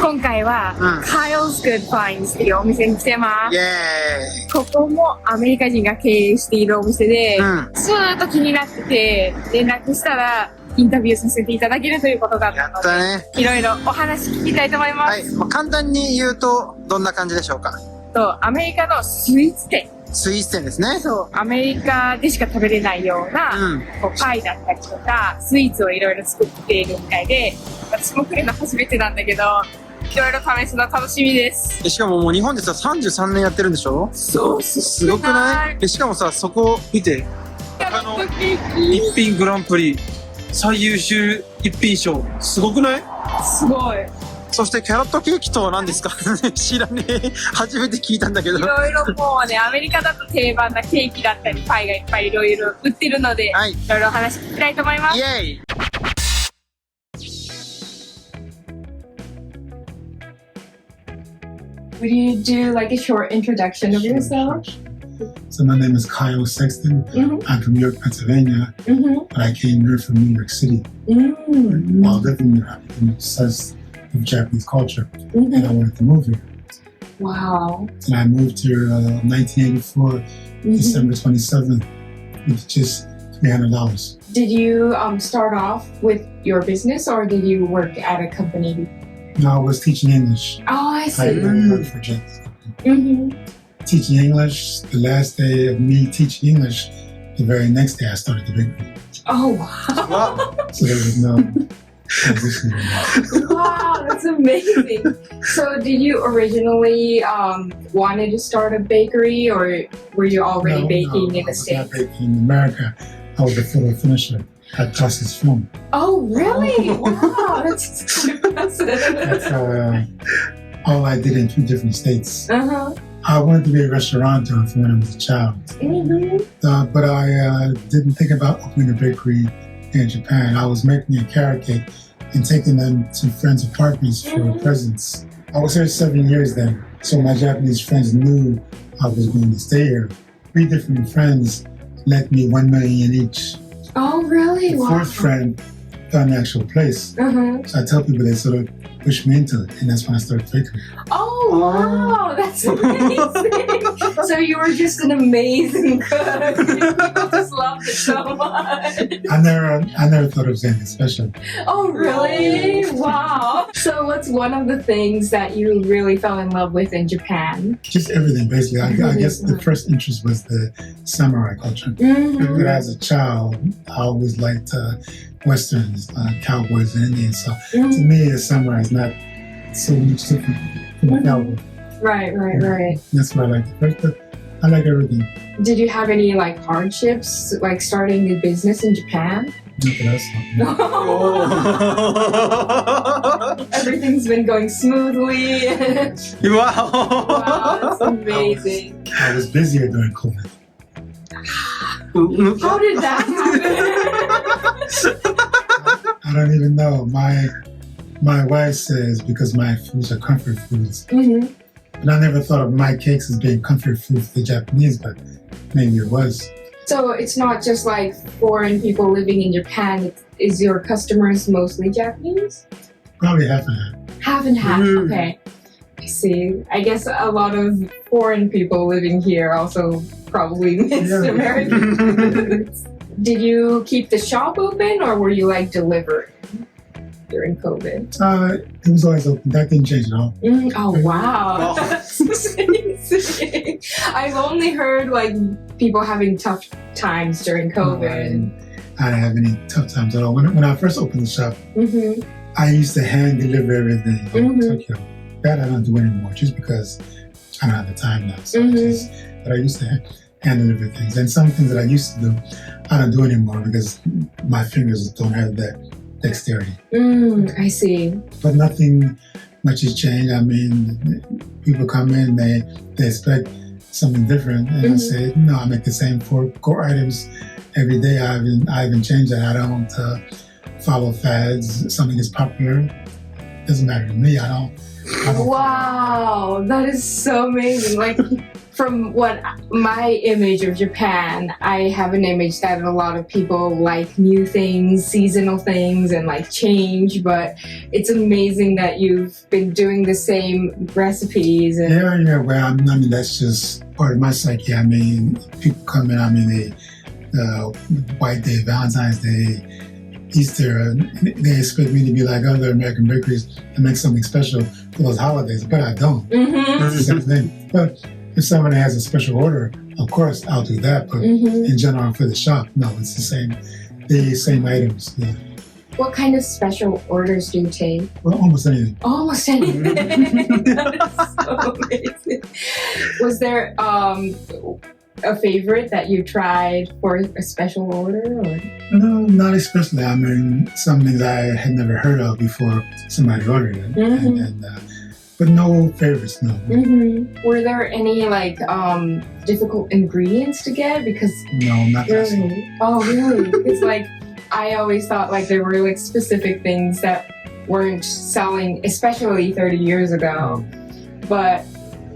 今回は、Kyle's Good Finds っていうお店に来てます。イエーイ。ここもアメリカ人が経営しているお店で、ずーっと気になってて、連絡したら、インタビューさせていただけるということだったので、やったね。いろいろお話聞きたいと思います。はい。簡単に言うと、どんな感じでしょうか？アメリカのスイーツ店。スイーツ店ですね。そう、アメリカでしか食べれないような、こうパイだったりとか、スイーツをいろいろ作っているみたいで、私も来るの初めてなんだけど、いろいろ試すの楽しみです。しかももう日本でさ、33年やってるんでしょ？そう、すごくない？しかもさ、そこ見て、一品グランプリ、最優秀一品賞、すごくない？すごい。そしてキャロットケーキとは何ですか？知らねえ。初めて聞いたんだけど。いろいろもうね、アメリカだと定番なケーキだったり、パイがいっぱいいろいろ売ってるので、いろいろお話聞きたいと思います。イエーイ。Would you do like a short introduction of yourself? So my name is Kyle Sexton. I'm from York, Pennsylvania, but I came here from New York City. While living there, I became obsessed with Japanese culture, and I wanted to move here. Wow. And I moved here 1984, December 27th, with just $300. Did you start off with your business or did you work at a company? No, I was teaching English. Oh, I see. I worked for a Japanese company. Teaching English, the last day of me teaching English, the very next day I started the bakery. Oh, wow. So there was no transition. Wow, that's amazing. So did you originally wanted to start a bakery or were you already baking in the States? I was not baking in America. I was a photo finisher at Process Film. Oh, really? Wow, that's impressive. That's all I did in 2 different states. I wanted to be a restaurateur from when I was a child. But I didn't think about opening a bakery in Japan. I was making a carrot cake and taking them to friends' apartments for presents. I was here 7 years then, so my Japanese friends knew I was going to stay here. 3 different friends lent me $1 million each. Oh, really? The 4th friend found the actual place. So I tell people they sort of pushed me into it, and that's when I started bakery. Oh, wow, that's amazing. So you were just an amazing cook. People just loved it so much. I never thought it was anything special. Oh, really? Wow. So what's one of the things that you really fell in love with in Japan? Just everything, basically. I guess the first interest was the samurai culture. But as a child, I always liked Westerns, cowboys and Indians. So to me, a samurai is not so much different from a cowboy. Right. That's what I like first, but I like everything. Did you have any like hardships, like starting a business in Japan? Not Everything's been going smoothly. Wow, that's amazing. I was busier during COVID. How did that happen? I don't even know. My wife says because my foods are comfort foods. But I never thought of my cakes as being comfort food for the Japanese, but maybe it was. So it's not just like foreign people living in Japan. Is your customers mostly Japanese? Probably half and half. Half and half, okay. I see. I guess a lot of foreign people living here also probably missed American foods. Did you keep the shop open or were you like delivering during COVID? It was always open. That didn't change at all. Oh, wow. That's amazing. I've only heard like people having tough times during COVID. I didn't have any tough times at all. When I first opened the shop, I used to hand deliver everything in Tokyo. That I don't do anymore just because I don't have the time now. So but I used to hand deliver things. And some things that I used to do, I don't do anymore because my fingers don't have that dexterity. I see. But nothing much has changed. I mean, people come in, they expect something different. And I say, no, I make the same 4 core items every day. I haven't changed that. I don't follow fads. Something is popular, doesn't matter to me. I don't Wow, that is so amazing. Like, from what my image of Japan, I have an image that a lot of people like new things, seasonal things, and like change. But it's amazing that you've been doing the same recipes. And yeah. Well, I mean, that's just part of my psyche. I mean, people come in. I mean, White Day, Valentine's Day, Easter, they expect me to be like other American bakeries and make something special for those holidays, but I don't. It's the same thing. But if somebody has a special order, of course I'll do that. But in general, for the shop, no, it's the same items. Yeah. What kind of special orders do you take? Well, almost anything. Almost anything. That is so amazing. Was there a favorite that you tried for a special order? Or? No, not especially. I mean, some things I had never heard of before somebody ordered it. But no favorites, no. Were there any like difficult ingredients to get? Because no, not really. Oh, really? It's like I always thought like there were like specific things that weren't selling, especially 30 years ago. But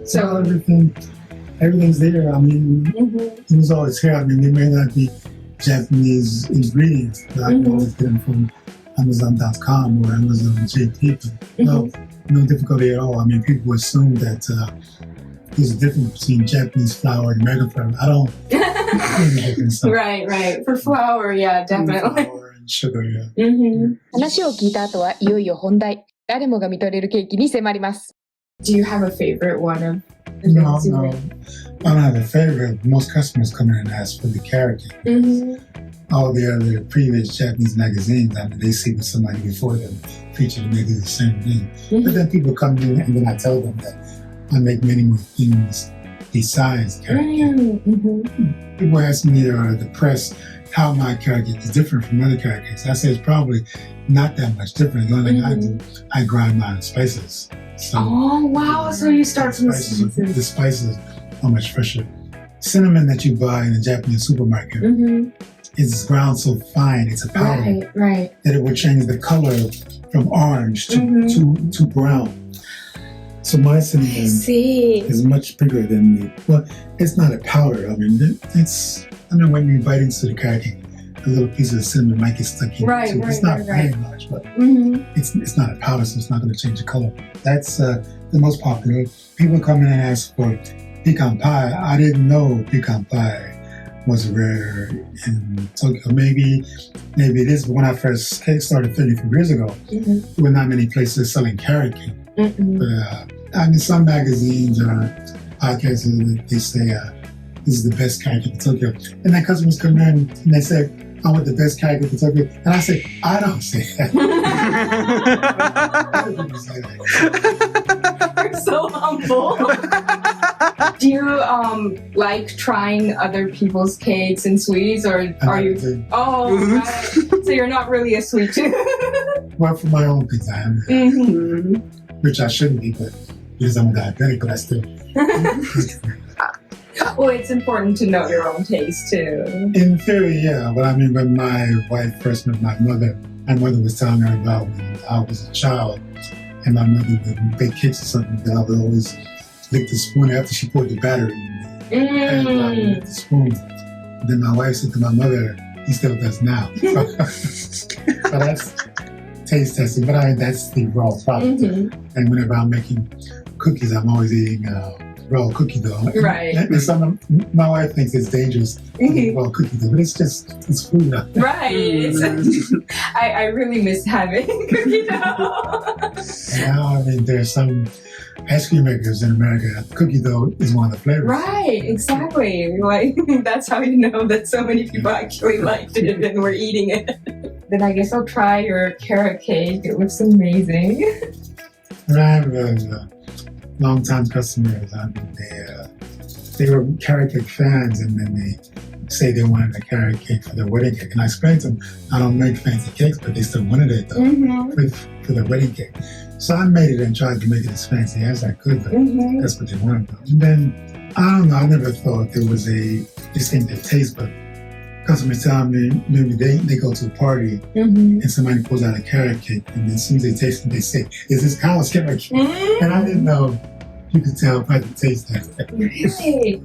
so everything's there. I mean, it was always here. I mean, they may not be Japanese ingredients, but I can always get them from Amazon.com or Amazon JP. But no difficulty at all. I mean, people assume that there's a difference between Japanese flour and American flour. I don't. Right. For flour, yeah, definitely. Flour and sugar, yeah. 話を聞いた後はいよいよ本題。誰もが見とれるケーキに迫ります。Do you have a favorite one of the No, things you no. make? I don't have a favorite. Most customers come in and ask for the carrot cake. All the other previous Japanese magazines, I mean, they see with somebody before them featured and they do the same thing. But then people come in and then I tell them that I make many more things besides carrot cake. People ask me or the press how my carrot cake is different from other carrot cakes. I say it's probably not that much different. The only thing I do, I grind my spices. So Oh, wow. So you start from the the spices. spices are much fresher. Cinnamon that you buy in a Japanese supermarket is ground so fine, it's a powder, Right. that it will change the color from orange to brown. So my cinnamon is much bigger than the, well, it's not a powder. I mean, it's, I know when you bite into the carrot cake, a little piece of the cinnamon might get stuck in. Right, too. It's not very much, but it's not a powder, so it's not going to change the color. That's the most popular. People come in and ask for pecan pie. I didn't know pecan pie was rare in Tokyo. Maybe it is, but when I first started 34 years ago, there were not many places selling carrot cake. But I mean, some magazines or podcasts, they say this is the best carrot cake in Tokyo. And then customers come in and they say, I want the best carrot cake in Tokyo. And I say, I don't say that. You're so humble. Do you like trying other people's cakes and sweets, or are you? Oh, right. So you're not really a sweet tooth. Well, for my own things, I am. Which I shouldn't be, but because I'm a diabetic, but I still. Well, it's important to know your own taste too. In theory, yeah. But I mean, when my wife first met my mother was telling her about when I was a child, and my mother would bake cakes or something, that I would always lick the spoon after she poured the batter in. And I would lick the spoon. Then my wife said to my mother, he still does now. So that's taste testing, but that's the raw product. And whenever I'm making cookies, I'm always eating raw cookie dough. Right. And my wife thinks it's dangerous to eat raw cookie dough, but it's food. Right. I really miss having cookie dough. Now, I mean, there's some ice cream makers in America. Cookie dough is one of the flavors. Right, exactly. Like, that's how you know that so many people actually liked it and were eating it. Then I guess I'll try your carrot cake. It looks amazing. And I have long-time customers. I mean, they were carrot cake fans, and then they say they wanted a carrot cake for their wedding cake. And I explained to them, I don't make fancy cakes, but they still wanted it though for their wedding cake. So I made it and tried to make it as fancy as I could, but that's what they wanted. And then, I don't know, I never thought there was a distinctive taste, but customers tell me maybe they go to a party and somebody pulls out a carrot cake, and as soon as they taste it, they say, "Is this cow's carrot cake?" And I didn't know you could tell by the taste of it. Really?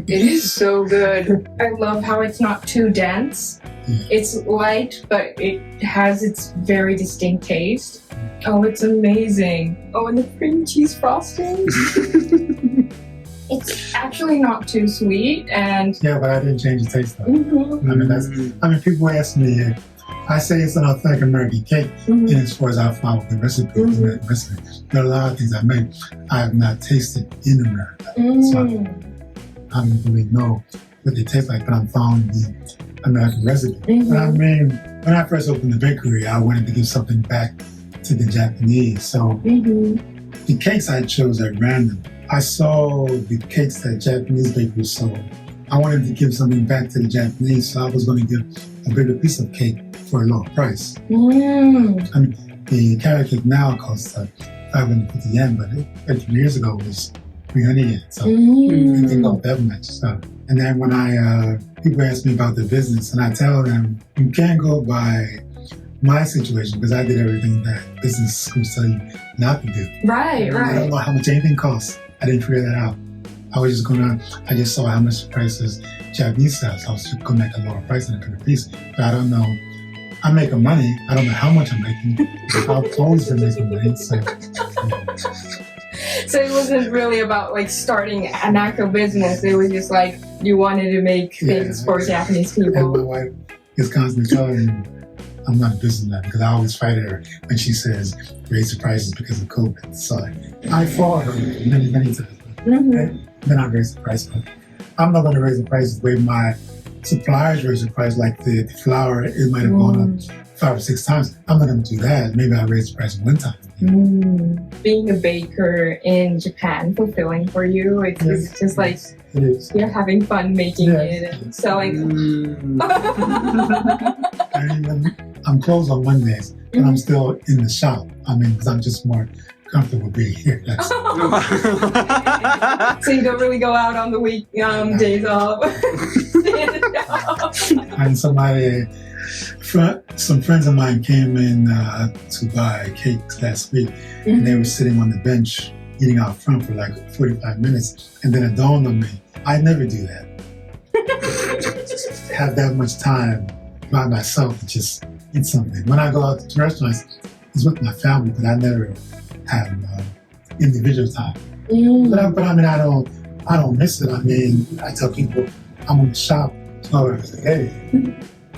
It is so good. I love how it's not too dense. Yeah. It's light, but it has its very distinct taste. Oh, it's amazing. Oh, and the cream cheese frosting. It's actually not too sweet, and Yeah, but I didn't change the taste of it. I mean, people ask me, I say it's an authentic American cake, and as far as I follow the recipe, there are a lot of things I make I have not tasted in America. So I don't really know what they taste like, but I'm following the American recipe. But I mean, when I first opened the bakery, I wanted to give something back to the Japanese. So the cakes I chose at random. I saw the cakes that Japanese bakeries sold. I wanted to give something back to the Japanese, so I was going to give a bigger piece of cake for a lower price. I mean, the carrot cake now costs 550 yen, but 13 years ago it was 300 yen. So it didn't go that much. So, and then when people ask me about the business, and I tell them, you can't go by my situation because I did everything that business schools tell you not to do. right, I don't know how much anything costs. I didn't figure that out. I just saw how much the price is Japanese sell, so I was just gonna make a lower price and a bigger piece. But I don't know. I'm making money. I don't know how much I'm making. How close are making money. So it wasn't really about like starting an actual business. It was just like you wanted to make things for Japanese and my people. wife is constantly telling me I'm not a businessman because I always fight her when she says raise the prices because of COVID. So I fought her many, many times. Then I raise the price. But I'm not going to raise the prices the way my suppliers raise the price. Like the flour, it might have gone up 5 or 6 times. I'm not going to do that. Maybe I'll raise the price one time. Being a baker in Japan, fulfilling for you. It's just like It is. you're having fun making it and selling. And even I'm closed on Mondays, but I'm still in the shop. I mean, because I'm just more comfortable being here. That's So you don't really go out on the week days off. And some friends of mine came in to buy cakes last week, and they were sitting on the bench eating out front for like 45 minutes. And then it dawned on me, I never do that. Have that much time by myself to just eat something. When I go out to restaurants, it's with my family, but I never have individual time. But I mean, I don't miss it. I mean, I tell people I'm in the shop 12 hours a day.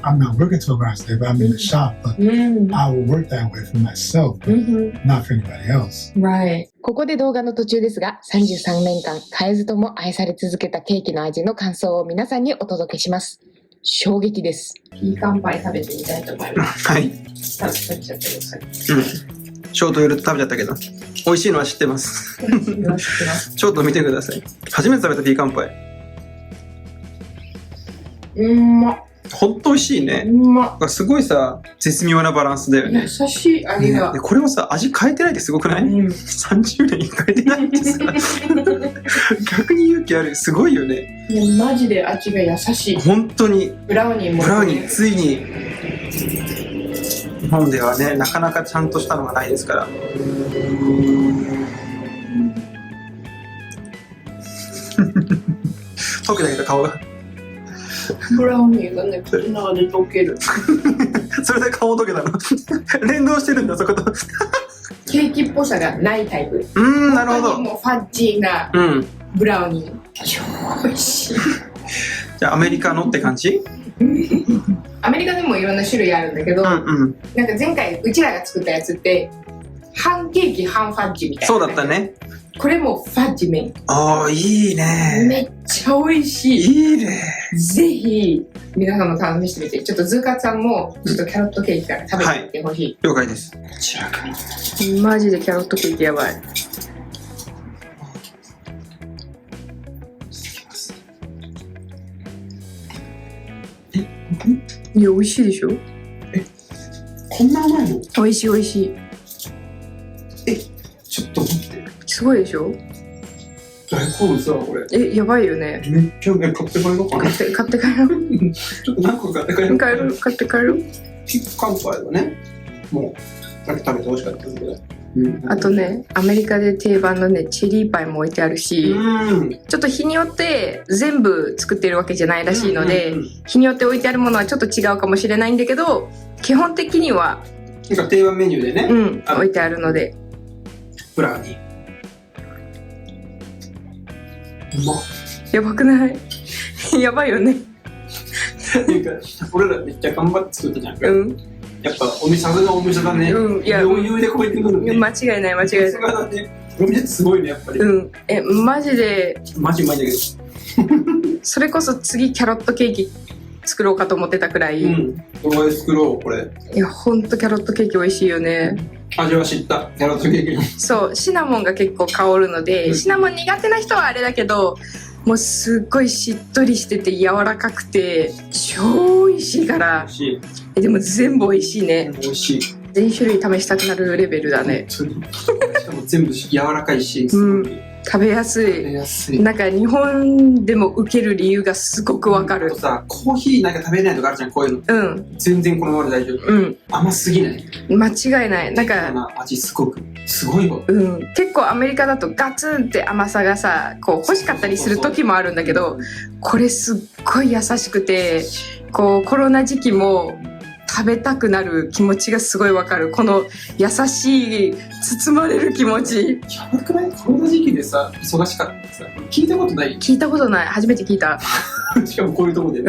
I'm not working 12 hours a day, but I'm in the shop. But I will work that way for myself, but not for anybody else. Right. ここで動画の途中ですが、33年間変えずとも愛され続けたケーキの味の感想を皆さんにお届けします。衝撃です。ピーカンパイ食べてみたいと思います。はい。食べちゃってください。ショートヨルト食べちゃったけど、美味しいのは知ってます。ちょっと見てください。初めて食べたピーカンパイ。ほんと美味しいね。すごいさ、絶妙なバランスだよね。優しい味が。これをさ、味変えてないってすごくない？ 30 年に変えてないってさ、逆に勇気ある。すごいよね。マジで味が優しい。本当に。ブラウニーも。ブラウニー、ついに。日本ではね、なかなかちゃんとしたのがないですから。溶けたけど顔が。ブラウニーがね、口の中で溶ける。それで顔溶けたの。連動してるんだ、そこと。ケーキっぽさがないタイプ。なるほど。もうファッジーなブラウニー。超美味しい。じゃあアメリカのって感じ？アメリカでもいろんな種類あるんだけど、なんか前回うちらが作ったやつって半ケーキ半ファッジみたいな。そうだったね。これもファッジ麺。ああ、いいね。めっちゃ美味しい。いいね。ぜひ皆さんも試してみて、ちょっとZooKatsuさんもちょっとキャロットケーキから食べてみてほしい。了解です。こちらから。マジでキャロットケーキやばい。いや、美味しいでしょ。こんな甘いの？美味しい美味しい。ちょっと待って。すごいでしょ。大好物だわ、これ。やばいよね。めっちゃ買って帰ろうかな。買って帰ろう。ちょっと何個か買って帰ろう。買って帰ろう。ピック乾杯はね、もう、さっき食べて美味しかったんだけど。あとね、アメリカで定番のね、チェリーパイも置いてあるし、ちょっと日によって全部作ってるわけじゃないらしいので、日によって置いてあるものはちょっと違うかもしれないんだけど、基本的には、なんか定番メニューでね、置いてあるので。プラーに。うまっ。やばくないやばいよね。なんか、俺らめっちゃ頑張って作ったじゃんか。やっぱさすがお店だね。余裕で超えてくるね。間違いない。さすがだね。お店すごいね、やっぱり。マジで。マジうまいんだけど。それこそ次キャロットケーキ作ろうかと思ってたくらい。これ作ろう、これ。いや、ほんとキャロットケーキ美味しいよね。味は知った、キャロットケーキ。そう、シナモンが結構香るので、シナモン苦手な人はあれだけど、もうすっごいしっとりしてて柔らかくて超美味しいから。でも全部美味しいね。美味しい。全種類試したくなるレベルだね。しかも全部柔らかいし、食べやすい。なんか日本でも受ける理由がすごくわかる。さ、コーヒーなんか食べれないとかあるじゃん、こういうの。全然このままで大丈夫。甘すぎない。間違いない。なんか味すごいわ。結構アメリカだとガツンって甘さがさ、こう欲しかったりする時もあるんだけど、これすっごい優しくて、こうコロナ時期も食べたくなる気持ちがすごいわかる。この優しい包まれる気持ち。やばくない？コロナ時期でさ、忙しかったさ、聞いたことない？聞いたことない。初めて聞いた。しかもこういうとこで。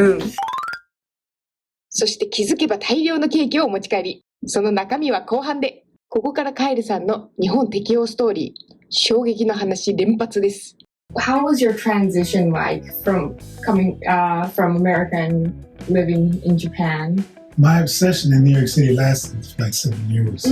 そして気づけば大量のケーキをお持ち帰り。その中身は後半で。ここからカエルさんの日本適応ストーリー。衝撃の話連発です。How was your transition like from coming from America and living in Japan? My obsession in New York City lasted for like 7 years.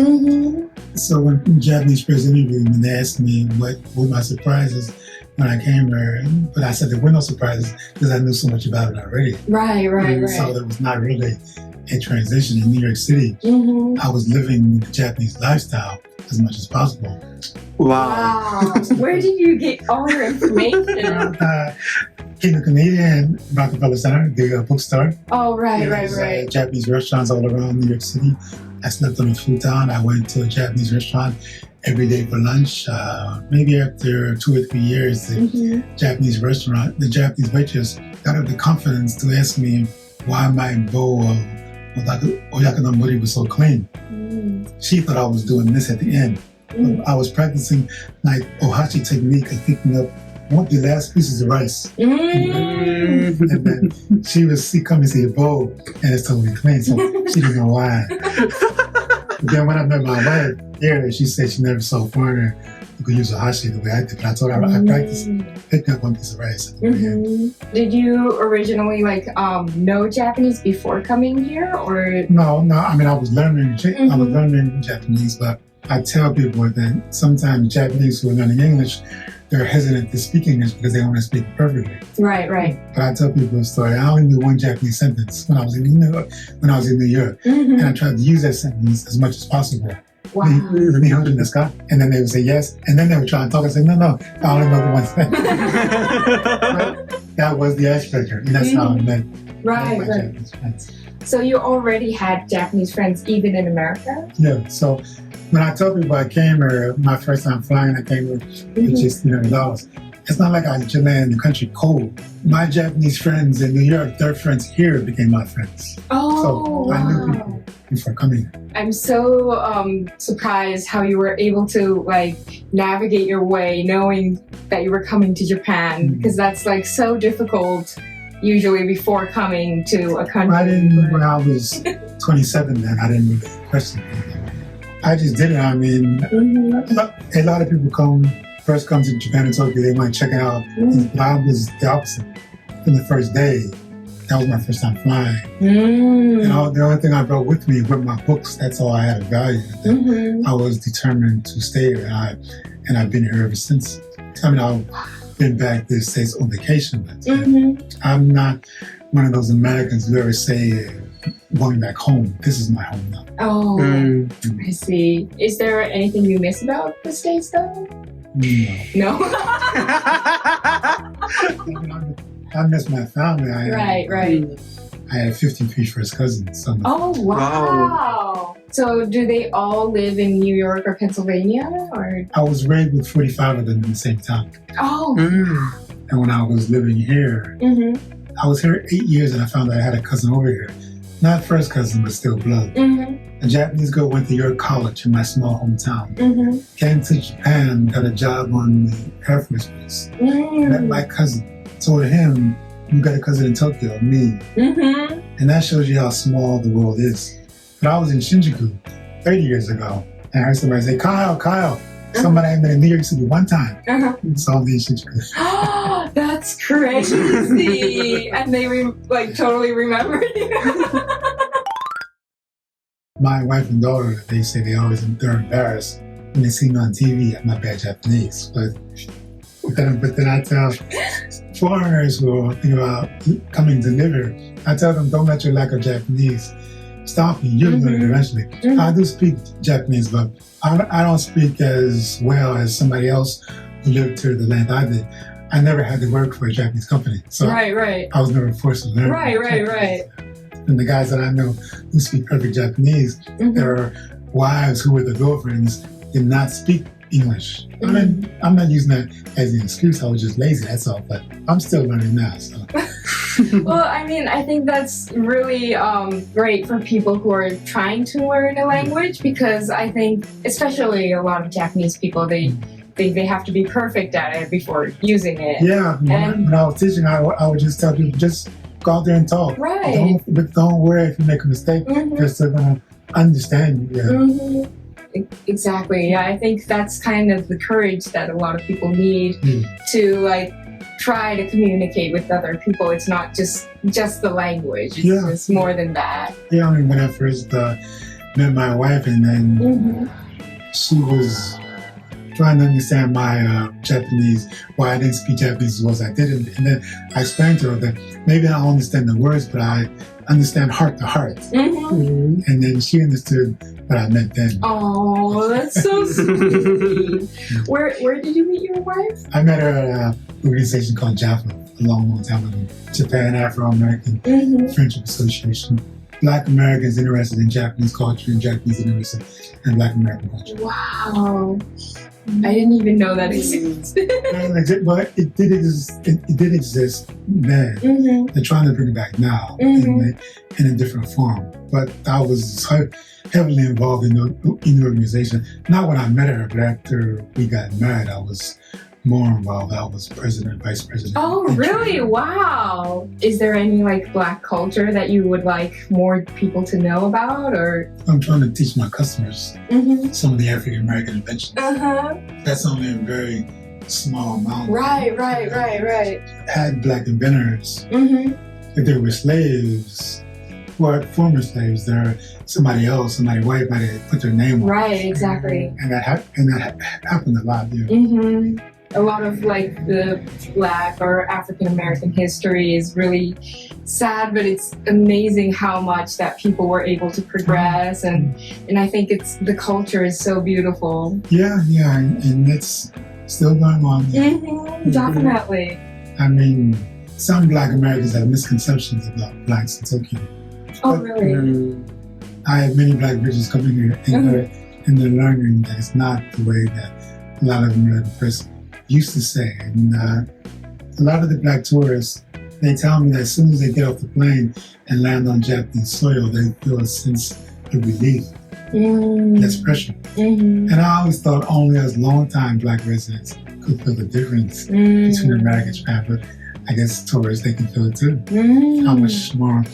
So when Japanese first interviewed me, they asked me what were my surprises when I came here, but I said there were no surprises because I knew so much about it already. Right. So there was not really a transition in New York City. I was living the Japanese lifestyle as much as possible. Wow. Where did you get all your information? In the Canadian Rockefeller Center, the bookstore. Oh, right. Japanese restaurants all around New York City. I slept on a futon. I went to a Japanese restaurant every day for lunch. Maybe after 2 or 3 years, the Japanese waitress got up the confidence to ask me why my bowl of oyakonobori was so clean. She thought I was doing this at the end. I was practicing like ohashi technique of picking up the last pieces of rice. And then she come and see the bowl and it's totally clean, so she didn't know why. But then when I met my wife here, she said she never saw a foreigner who could use ohashi the way I did. But I told her I practiced picking up one piece of rice. Did you originally know Japanese before coming here, or? No. I mean, I was learning Japanese, but I tell people that sometimes Japanese who are learning English, they're hesitant to speak English because they want to speak perfectly. Right. But I tell people a story. I only knew one Japanese sentence when I was in New York, and I tried to use that sentence as much as possible. Wow. And then they would say yes, and then they would try and talk and say, no, I only know the one sentence. That was the icebreaker, and that's how I met right. Japanese friends. So you already had Japanese friends even in America? Yeah, so when I tell people I came here, my first time flying, I came here with just $300. It's not like I land in the country cold. My Japanese friends in New York, their friends here became my friends. Oh, so I knew people before coming here. I'm so surprised how you were able to navigate your way knowing that you were coming to Japan, because that's so difficult usually before coming to a country. I didn't, when I was 27 then, I didn't really question anything. I just did it. I mean, a lot of people first come to Japan and Tokyo, they want to check it out. But I was the opposite. From the first day, that was my first time flying. And the only thing I brought with me were my books. That's all I had of value. I was determined to stay here, and I've been here ever since. I mean, I've been back to the States on vacation, but I'm not one of those Americans who ever say, going back home, this is my home now. Oh, I see. Is there anything you miss about the States though? No. No. I miss my family. Right. I had 53 first cousins. So Oh, wow. So do they all live in New York or Pennsylvania? Or? I was raised with 45 of them in the same time. Oh. And when I was living here, I was here 8 years and I found out I had a cousin over here. Not first cousin, but still blood. A Japanese girl went to York College in my small hometown. Came to Japan, got a job on the Air Force Base. Met my cousin. Told him, you got a cousin in Tokyo, me. And that shows you how small the world is. But I was in Shinjuku 30 years ago, and I heard somebody say, Kyle. Somebody I met in New York City one time. Saw me in Shinjuku. That's crazy. And they totally remembered you. My wife and daughter, they say they're embarrassed when they see me on TV at my bad Japanese. But then I tell foreigners who are thinking about coming to live here, I tell them, don't let your lack of Japanese stop you. You'll learn it eventually. I do speak Japanese, but I don't speak as well as somebody else who lived here the land I did. I never had to work for a Japanese company. So Right. I was never forced to learn. Right. And the guys that I know who speak perfect Japanese, their wives who were the girlfriends did not speak English. I mean, I'm not using that as an excuse. I was just lazy, that's all. But I'm still learning now. So. Well, I mean, I think that's really great for people who are trying to learn a language, because I think, especially a lot of Japanese people, they think they have to be perfect at it before using it. Yeah, when I was teaching, I would just tell people, just go out there and talk. Right. Don't worry if you make a mistake. They're still going to understand you. Yeah. Exactly. Yeah, I think that's kind of the courage that a lot of people need to try to communicate with other people. It's not just the language. It's just more than that. Yeah, I mean, when I first met my wife, and then she was trying to understand my Japanese, why I didn't speak Japanese as well as I did. And then I explained to her that maybe I don't understand the words, but I understand heart to heart. And then she understood what I meant then. Oh, that's so sweet. Where did you meet your wife? I met her at an organization called JAFA a long time ago. Japan Afro-American Friendship Association. Black Americans interested in Japanese culture and Japanese interested in Black American culture. Wow. I didn't even know that existed. But it did exist then. They're trying to bring it back now in a different form. But I was heavily involved in the organization. Not when I met her, but after we got married, I was more involved. I was president, vice president. Oh, really? Wow. Is there any Black culture that you would like more people to know about, or? I'm trying to teach my customers some of the African American inventions. That's only a very small amount. Right. Had Black inventors. If they were slaves, or former slaves, they're somebody white might have put their name on it. Right, exactly. And that happened a lot. A lot of the Black or African American history is really sad, but it's amazing how much that people were able to progress, and I think the culture is so beautiful. Yeah, and it's still going on. Definitely. I mean, some Black Americans have misconceptions about Blacks in Tokyo. Oh, really? I had many Black bridges come in here, and they're learning that it's not the way that a lot of American person used to say. And a lot of the Black tourists, they tell me that as soon as they get off the plane and land on Japanese soil, they feel a sense of relief, less pressure. And I always thought only as long-time Black residents could feel the difference between America and Japan, but I guess tourists, they can feel it too. How much more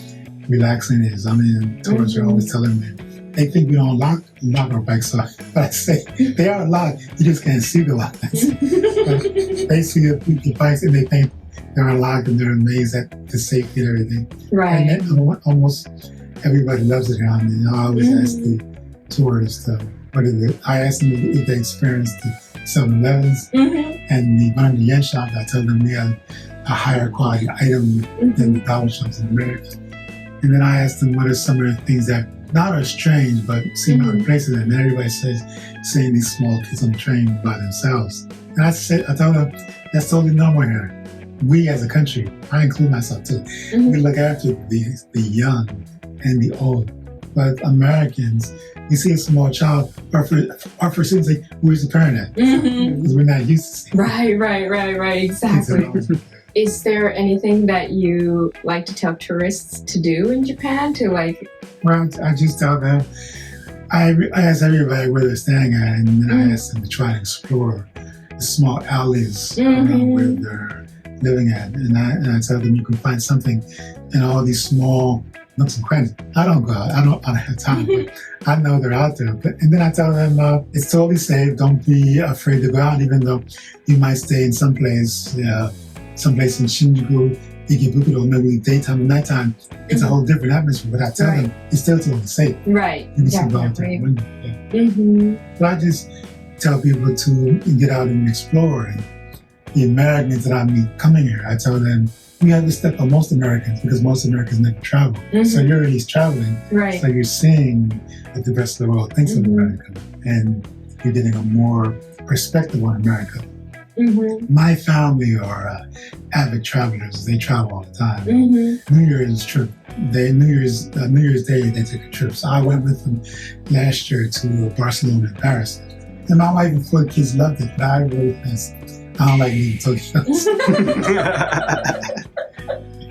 relaxing it is. I mean, tourists are always telling me, they think we don't lock our bikes off. But I say, they are locked, you just can't see the locks. They see the bikes and they think they're unlocked, and they're amazed at the safety and everything. Right. And then almost everybody loves it here. I mean, I always ask the tourists, I ask them if they experienced the 7-Elevens and the 100 yen shop. I tell them we have a higher quality item than the dollar shops in America. And then I asked them what are some of the things that not as strange, but seeing other places and everybody seeing these small kids on the train by themselves. And I told them, that's totally normal here. We as a country, I include myself too, we look after the young and the old. But Americans, you see a small child, our first thing say, where's the parent at? Because we're not used to seeing Right, exactly. Is there anything that you like to tell tourists to do in Japan to like? Well, I just tell them, I ask everybody where they're staying at, and then I ask them to try to explore the small alleys around where they're living at. And I tell them you can find something in all these small nooks and crannies. I don't go out. I don't have time, but I know they're out there. And then I tell them it's totally safe. Don't be afraid to go out, even though you might stay in someplace in Shinjuku, Ikebukuro, maybe daytime and nighttime. It's a whole different atmosphere. But I tell them it's still totally safe. Right. You can still go out there and window. But I just tell people to get out and explore. And the Americans that I meet coming here, I tell them, we have to step on most Americans because most Americans never travel. So you're already traveling. Right. So you're seeing what the rest of the world thinks of America. And you're getting a more perspective on America. My family are avid travelers. They travel all the time. New Year's trip. New Year's Day, they take a trip. So I went with them last year to Barcelona and Paris. And my wife and 4 kids loved it, but I really missed it. I don't like leaving Tokyo.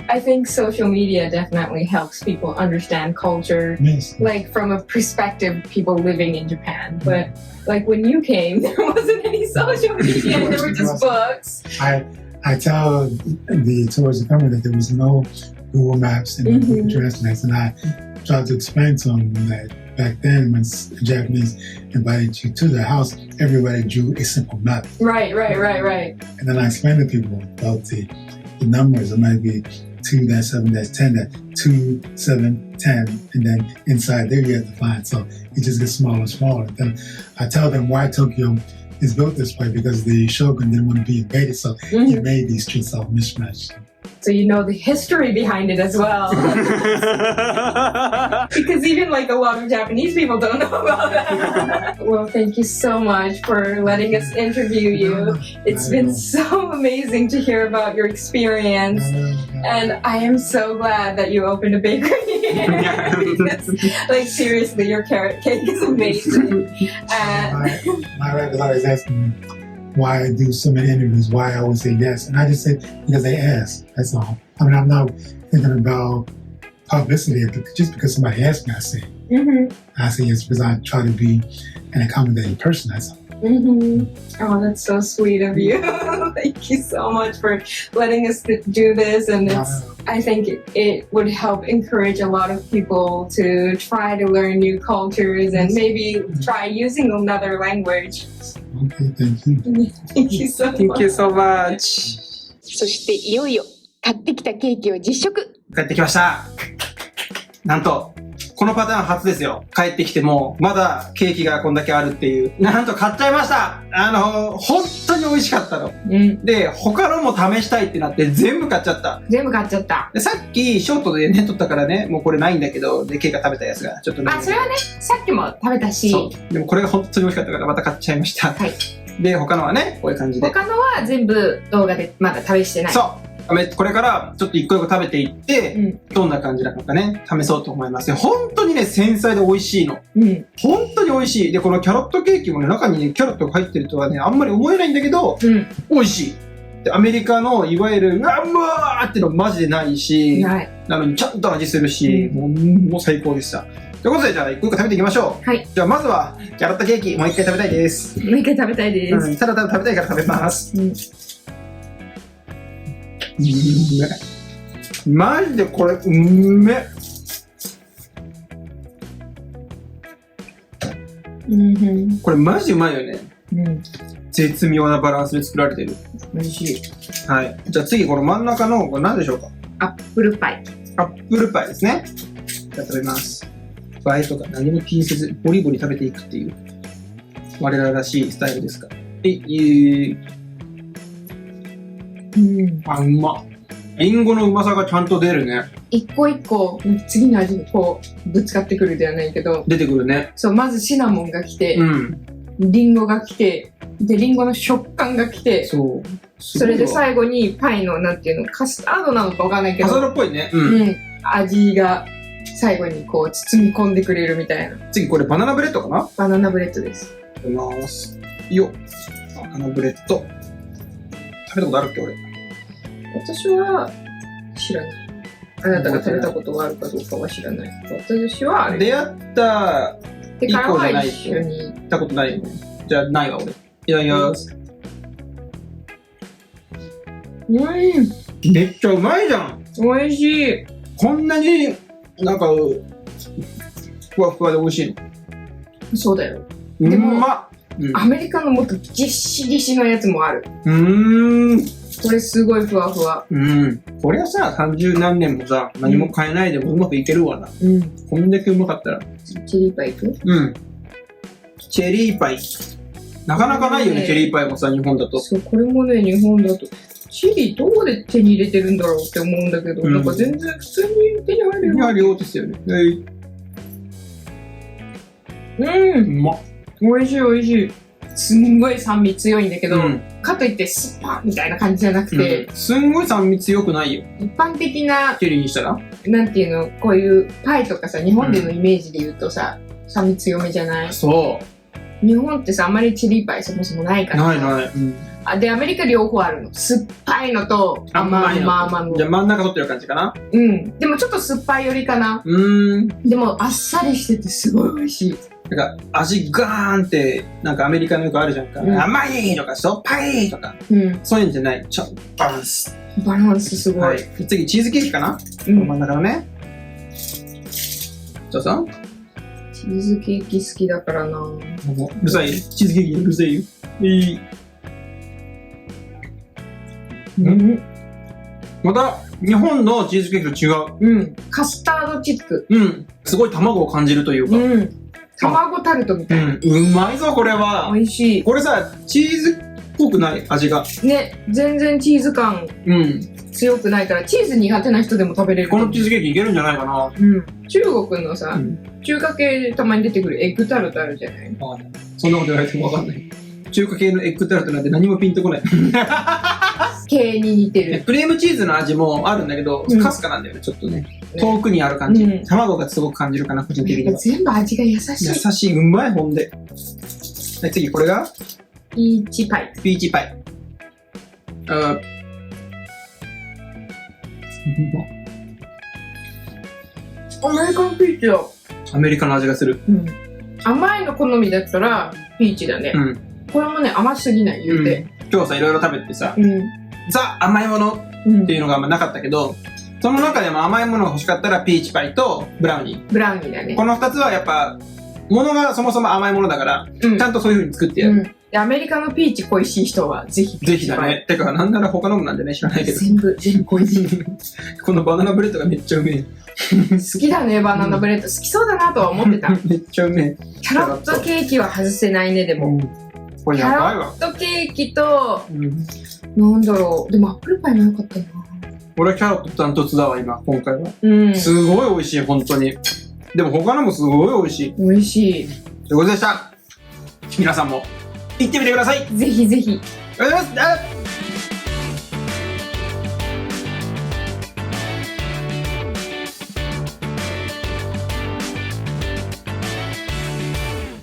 I think social media definitely helps people understand culture, like from a perspective of people living in Japan. But like when you came, there wasn't any social media, there were just books. I tell the tourists who come here that there was no Google Maps and Google Translate, and I tried to explain to them that back then when Japanese invited you to their house, everybody drew a simple map. Right. And then I explained to people about the numbers. It might be 2-7-10-2-7-10, and then inside there you have to find. So it just gets smaller and smaller. And then I tell them why Tokyo is built this way, because the shogun didn't want to be invaded, so he made these streets all mismatched. So you know the history behind it as well. Because even like a lot of Japanese people don't know about that. Well, thank you so much for letting us interview you. It's been so amazing to hear about your experience. And I am so glad that you opened a bakery here. Because, like seriously, your carrot cake is amazing. My regular always asking me why I do so many interviews, why I always say yes. And I just say, because they ask, that's all. I mean, I'm not thinking about publicity, just because somebody asked me, I say. I say yes because I try to be an accommodating person, that's all. Oh, that's so sweet of you. Thank you so much for letting us do this. And I think it would help encourage a lot of people to try to learn new cultures and maybe try using another language. Okay, thank you. Thank you so much. Thank you so much. そしていよいよ買ってきたケーキを実食。帰ってきました。なんと、このパターン初ですよ。帰ってきても、まだケーキがこんだけあるっていう。なんと買っちゃいました。本当に美味しかったの。で、他のも試したいってなって全部買っちゃった。全部買っちゃった。で、さっきショートでね、撮ったからね、もうこれないんだけど、で、ケイが食べたやつがちょっとね。あ、それはね、さっきも食べたし。そう。でもこれが本当に美味しかったからまた買っちゃいました。はい。で、他のはね、こういう感じで。他のは全部動画でまだ試してない。そう。これからちょっと一個一個食べていって、どんな感じなのかね、試そうと思います。本当にね、繊細で美味しいの。本当に美味しい。で、このキャロットケーキもね、中にね、キャロットが入ってるとはね、あんまり思えないんだけど、美味しい。で、アメリカのいわゆる、うわーってのマジでないし、なのにちゃんと味するし、もう最高でした。ということで、じゃあ一個一個食べていきましょう。はい。じゃあまずは、キャロットケーキ、もう一回食べたいです。もう一回食べたいです。ただ食べたいから食べます。マジでこれうめ。これマジうまいよね。絶妙なバランスで作られてる。美味しい。はい。じゃあ次この真ん中のこれ何でしょうか。アップルパイ。アップルパイですね。じゃあ食べます。映えとか何も気にせずボリボリ食べていくっていう我ららしいスタイルですから。あ、うまっ。リンゴのうまさがちゃんと出るね。一個一個次の味がこうぶつかってくるではないけど、出てくるね。そう、まずシナモンが来て、うん。リンゴが来て、でリンゴの食感が来て、そう。それで最後にパイのなんていうの、カスタードなのかわかんないけど、カスタードっぽいね。うん。うん、味が最後にこう包み込んでくれるみたいな。次これバナナブレッドかな？バナナブレッドです。いただきます。よっ。バナナブレッド。食べたことあるっけ俺。私は知らない。あなたが食べたことがあるかどうかは知らない。私はあれ。出会ったでからは以降じゃない一緒に。行ったことないよね。じゃあないわ俺。いただきます。めっちゃうまいじゃん。美味しい。こんなになんかふわふわで美味しいの。そうだよ。うでもまっ。アメリカのもっとぎっしぎしのやつもある。これすごいふわふわ。これはさ、30何年もさ、何も変えないでもうまくいけるわな。こんだけうまかったら。チェリーパイいく？チェリーパイ。なかなかないよね、チェリーパイもさ、日本だと。そう、これもね、日本だと。チリどこで手に入れてるんだろうって思うんだけど、なんか全然普通に手に入るよ。手に入るようですよね。うまっ。美味しい美味しい。すんごい酸味強いんだけど、かといってスッパーみたいな感じじゃなくて、すんごい酸味強くないよ。一般的な、チェリーにしたらなんていうの、こういうパイとかさ、日本でのイメージで言うとさ、酸味強めじゃない？そ日本ってさ、あんまりチリパイそもそもないからさ。ない。で、アメリカ両方あるの。酸っぱいのと甘いの。じゃあ真ん中取ってる感じかな？でもちょっと酸っぱいよりかな。でもあっさりしててすごい美味しい。なんか味ガーンってなんかアメリカのよくあるじゃんか。甘いとかしょっぱいとか。そういうんじゃない。バランス。バランスすごい。次チーズケーキかな？真ん中のね。じゃあさ。チーズケーキ好きだからな。うるさい？チーズケーキうるさいよ。また日本のチーズケーキと違う。カスタードチップ。すごい卵を感じるというか。卵タルトみたいな。うまいぞこれは。美味しい。これさ、チーズっぽくない味が。ね、全然チーズ感強くないから、チーズ苦手な人でも食べれる。このチーズケーキいけるんじゃないかな。中国のさ、中華系でたまに出てくるエッグタルトあるじゃない？そんなこと言われてもわかんない。中華系のエッグタルトなんて何もピンとこない。系に似てる。クリームチーズの味もあるんだけど、かすかなんだよね、ちょっとね。遠くにある感じ。卵がすごく感じるかな、個人的には。全部味が優しい。優しい、うまい、ほんで。次、これがピーチパイ。ピーチパイ。アメリカのピーチだ。アメリカの味がする。甘いの好みだったらピーチだね。これもね、甘すぎない言うて。今日さ、いろいろ食べてさ、ザ甘いものっていうのがあんまなかったけど、その中でも甘いものが欲しかったらピーチパイとブラウニー。ブラウニーだね。この2つはやっぱ、ものがそもそも甘いものだから、ちゃんとそういう風に作ってやる。アメリカのピーチ恋しい人はぜひ。ぜひだね。てか、なんなら他のもなんでね、知らないけど。全部恋しい。このバナナブレッドがめっちゃうめえ。好きだね、バナナブレッド。好きそうだなとは思ってた。めっちゃうめえ。キャロットケーキは外せないね、でも。これやばいわ。キャロットケーキと、なんだろう。でもアップルパイもよかったな。俺はキャロットダントツだわ、今回は。すごい美味しい、本当に。でも他のもすごい美味しい。美味しい。ということでした。皆さんも行ってみてください。ぜひぜひ。ありがとうございます。